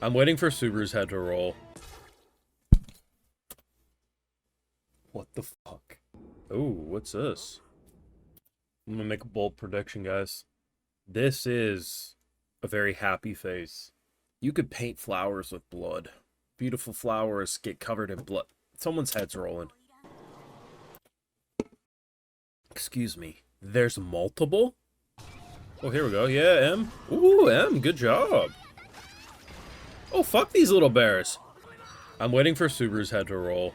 I'm waiting for Subaru's head to roll. What the fuck? Oh, what's this? I'm gonna make a bold prediction, guys. This is a very happy face. You could paint flowers with blood. Beautiful flowers get covered in blood. Someone's head's rolling. Excuse me. There's multiple? Oh, here we go. Yeah, M. Ooh, M, good job. Oh, fuck these little bears. I'm waiting for Subaru's head to roll.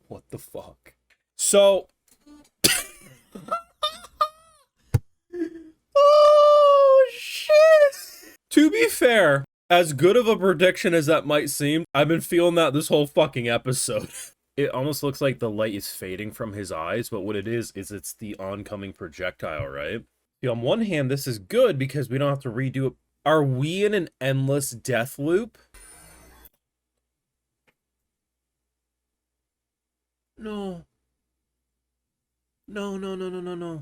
What the fuck? So... oh, shit! To be fair, as good of a prediction as that might seem, I've been feeling that this whole fucking episode. It almost looks like the light is fading from his eyes, but what it is it's the oncoming projectile, right? See, on one hand, this is good because we don't have to redo it. Are we in an endless death loop? No. No, no, no, no, no, no.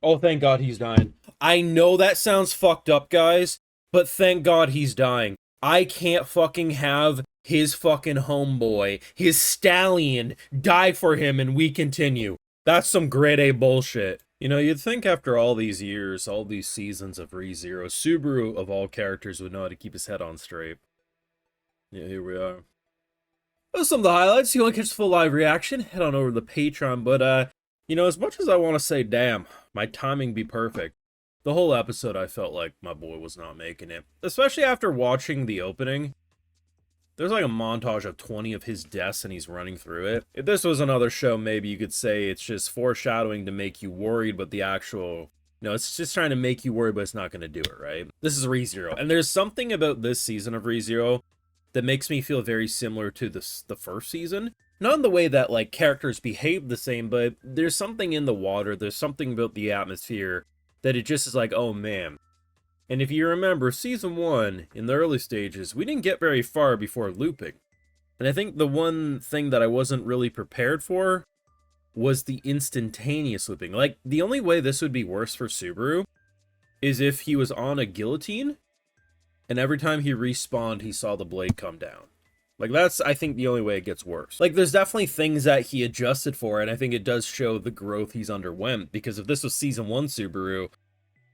Oh, thank God he's dying. I know that sounds fucked up, guys, but thank God he's dying. I can't fucking have his fucking homeboy, his stallion, die for him and we continue. That's some grade A bullshit. You know, you'd think after all these years, all these seasons of ReZero, Subaru, of all characters, would know how to keep his head on straight. Yeah, here we are. Those are some of the highlights. You want to catch the full live reaction? Head on over to the Patreon. But, you know, as much as I want to say, damn, my timing be perfect, the whole episode I felt like my boy was not making it. Especially after watching the opening. There's like a montage of 20 of his deaths and he's running through it. If this was another show, maybe you could say it's just foreshadowing to make you worried, but the actual... No, it's just trying to make you worried, but it's not going to do it, right? This is ReZero. And there's something about this season of ReZero that makes me feel very similar to the first season. Not in the way that, like, characters behave the same, but there's something in the water, there's something about the atmosphere that it just is like, oh man. And if you remember, Season 1, in the early stages, we didn't get very far before looping. And I think the one thing that I wasn't really prepared for was the instantaneous looping. Like, the only way this would be worse for Subaru is if he was on a guillotine, and every time he respawned, he saw the blade come down. Like, that's, I think, the only way it gets worse. Like, there's definitely things that he adjusted for, and I think it does show the growth he's underwent, because if this was Season 1 Subaru,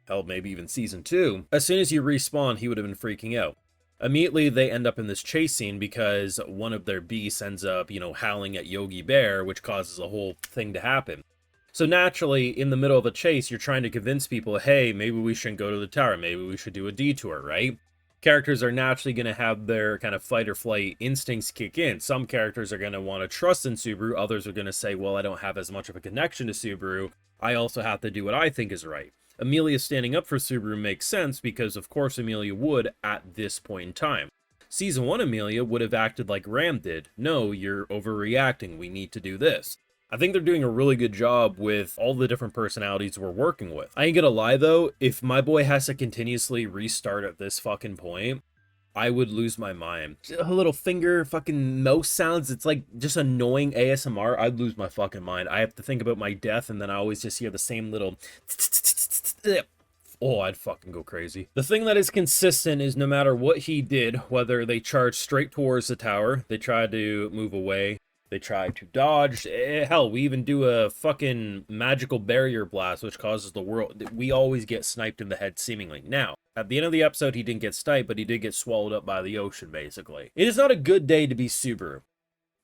hell, maybe even Season 2, as soon as you respawn, he would have been freaking out. Immediately, they end up in this chase scene because one of their beasts ends up, you know, howling at Yogi Bear, which causes a whole thing to happen. So naturally, in the middle of a chase, you're trying to convince people, hey, maybe we shouldn't go to the tower, maybe we should do a detour, right? Characters are naturally going to have their kind of fight or flight instincts kick in. Some characters are going to want to trust in Subaru, others are going to say, well, I don't have as much of a connection to Subaru, I also have to do what I think is right. Amelia standing up for Subaru makes sense because, of course, Amelia would at this point in time. Season 1 Amelia would have acted like Ram did. No, you're overreacting. We need to do this. I think they're doing a really good job with all the different personalities we're working with. I ain't gonna lie, though. If my boy has to continuously restart at this fucking point, I would lose my mind. A little finger fucking mouse sounds, it's like just annoying ASMR. I'd lose my fucking mind. I have to think about my death, and then I always just hear the same little... Oh, I'd fucking go crazy. The thing that is consistent is no matter what he did, whether they charged straight towards the tower, they tried to move away, they tried to dodge, hell, we even do a fucking magical barrier blast, which causes the world... We always get sniped in the head, seemingly. Now, at the end of the episode, he didn't get sniped, but he did get swallowed up by the ocean, basically. It is not a good day to be Subaru.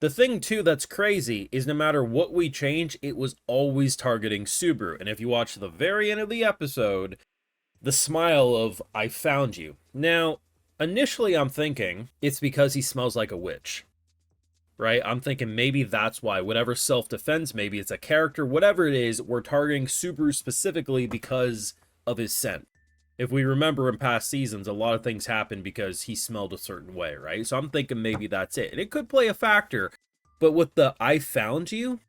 The thing, too, that's crazy is no matter what we change, it was always targeting Subaru. And if you watch the very end of the episode, the smile of, I found you. Now, initially I'm thinking it's because he smells like a witch. Right? I'm thinking maybe that's why. Whatever self-defense, maybe it's a character, whatever it is, we're targeting Subaru specifically because of his scent. If we remember in past seasons, a lot of things happen because he smelled a certain way, right? So I'm thinking maybe that's it. And it could play a factor, but with the I found you,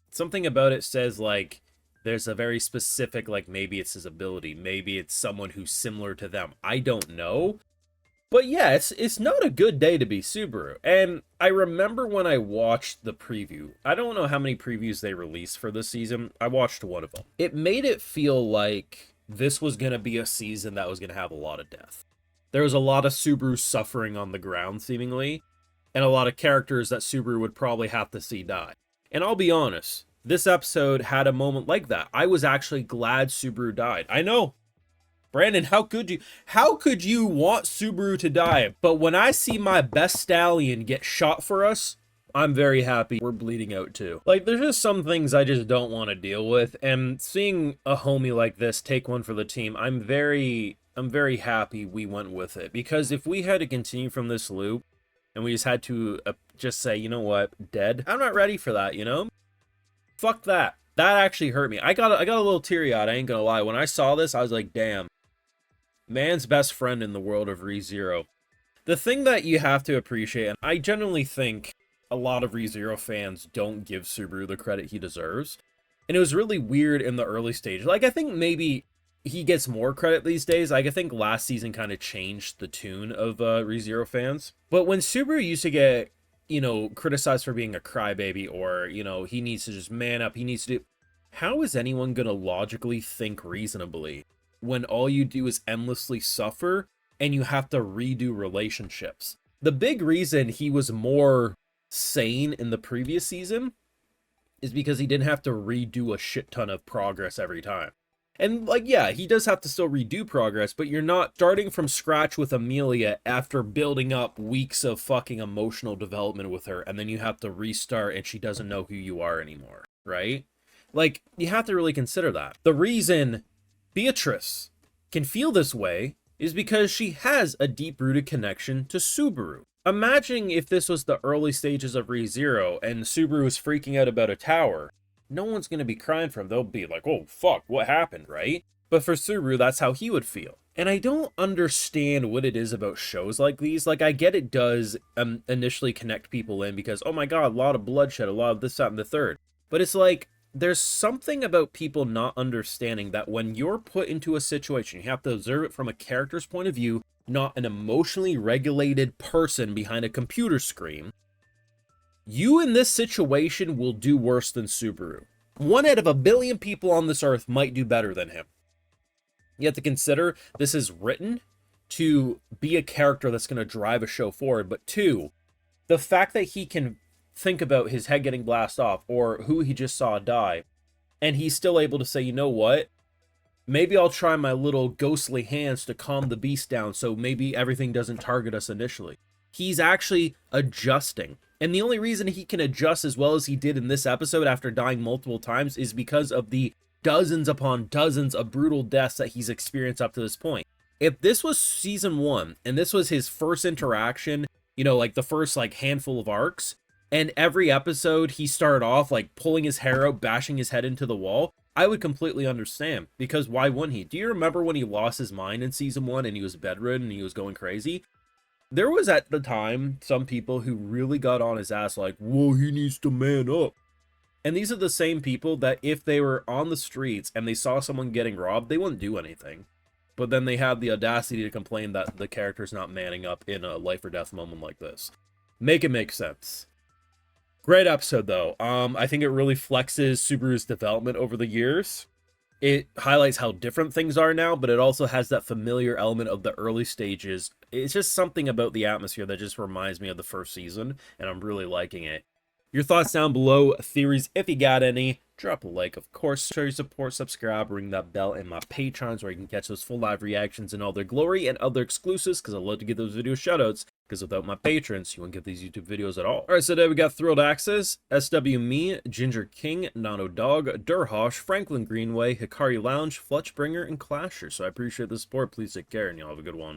something about it says, like, there's a very specific, like, maybe it's his ability, maybe it's someone who's similar to them. I don't know, But yeah, it's not a good day to be Subaru. And I remember when I watched the preview. I don't know how many previews they released for this season. I watched one of them. It made it feel like this was going to be a season that was going to have a lot of death. There was a lot of Subaru suffering on the ground, seemingly, and a lot of characters that Subaru would probably have to see die. And I'll be honest, this episode had a moment like that. I was actually glad Subaru died. I know, Brandon, how could you want Subaru to die? But when I see my best stallion get shot for us, I'm very happy we're bleeding out too. Like, there's just some things I just don't want to deal with, and seeing a homie like this take one for the team, I'm very happy we went with it. Because if we had to continue from this loop, and we just had to just say, you know what, dead, I'm not ready for that, you know? Fuck that. That actually hurt me. I got a little teary-eyed, I ain't gonna lie. When I saw this, I was like, damn. Man's best friend in the world of ReZero. The thing that you have to appreciate, and I generally think a lot of ReZero fans don't give Subaru the credit he deserves, and it was really weird in the early stage. Like, I think maybe he gets more credit these days. Like, I think last season kind of changed the tune of ReZero fans. But when Subaru used to get, you know, criticized for being a crybaby, or, you know, he needs to just man up, he needs to do... How is anyone gonna logically think reasonably when all you do is endlessly suffer and you have to redo relationships? The big reason he was more sane in the previous season is because he didn't have to redo a shit ton of progress every time. And, like, yeah, he does have to still redo progress, but you're not starting from scratch with Amelia after building up weeks of fucking emotional development with her, and then you have to restart and she doesn't know who you are anymore, right? Like, you have to really consider that. The reason Beatrice can feel this way is because she has a deep-rooted connection to Subaru. Imagine if this was the early stages of ReZero and Subaru was freaking out about a tower. No one's going to be crying for him. They'll be like, oh, fuck, what happened, right? But for Subaru, that's how he would feel. And I don't understand what it is about shows like these. Like, I get it does initially connect people in because, oh my god, a lot of bloodshed, a lot of this, that, and the third. But it's like, there's something about people not understanding that when you're put into a situation, you have to observe it from a character's point of view, not an emotionally regulated person behind a computer screen. You in this situation will do worse than Subaru. 1 out of a billion people on this earth might do better than him. You have to consider this is written to be a character that's going to drive a show forward, but 2, the fact that he can think about his head getting blasted off or who he just saw die, and he's still able to say, you know what, maybe I'll try my little ghostly hands to calm the beast down so maybe everything doesn't target us initially. He's actually adjusting, and the only reason he can adjust as well as he did in this episode after dying multiple times is because of the dozens upon dozens of brutal deaths that he's experienced up to this point. If this was season 1 and this was his first interaction, you know, like the first like handful of arcs, and every episode he started off like pulling his hair out, bashing his head into the wall, I would completely understand, because why wouldn't he? Do you remember when he lost his mind in season 1 and he was bedridden and he was going crazy? There was at the time some people who really got on his ass like, whoa, he needs to man up. And these are the same people that if they were on the streets and they saw someone getting robbed, they wouldn't do anything. But then they have the audacity to complain that the character's not manning up in a life or death moment like this. Make it make sense. Great episode, though. I think it really flexes Subaru's development over the years. It highlights how different things are now, but it also has that familiar element of the early stages. It's just something about the atmosphere that just reminds me of the first season, and I'm really liking it. Your thoughts down below, theories if you got any. Drop a like, of course, show your support, subscribe, ring that bell, and my Patrons where you can catch those full live reactions in all their glory and other exclusives, because I love to give those video shoutouts, because without my patrons, you won't get these YouTube videos at all. Alright, so today we got Thrilled Access, SW Me, Ginger King, Nano Dog, Durhosh, Franklin Greenway, Hikari Lounge, Fletchbringer, and Clasher. So I appreciate the support. Please take care, and y'all have a good one.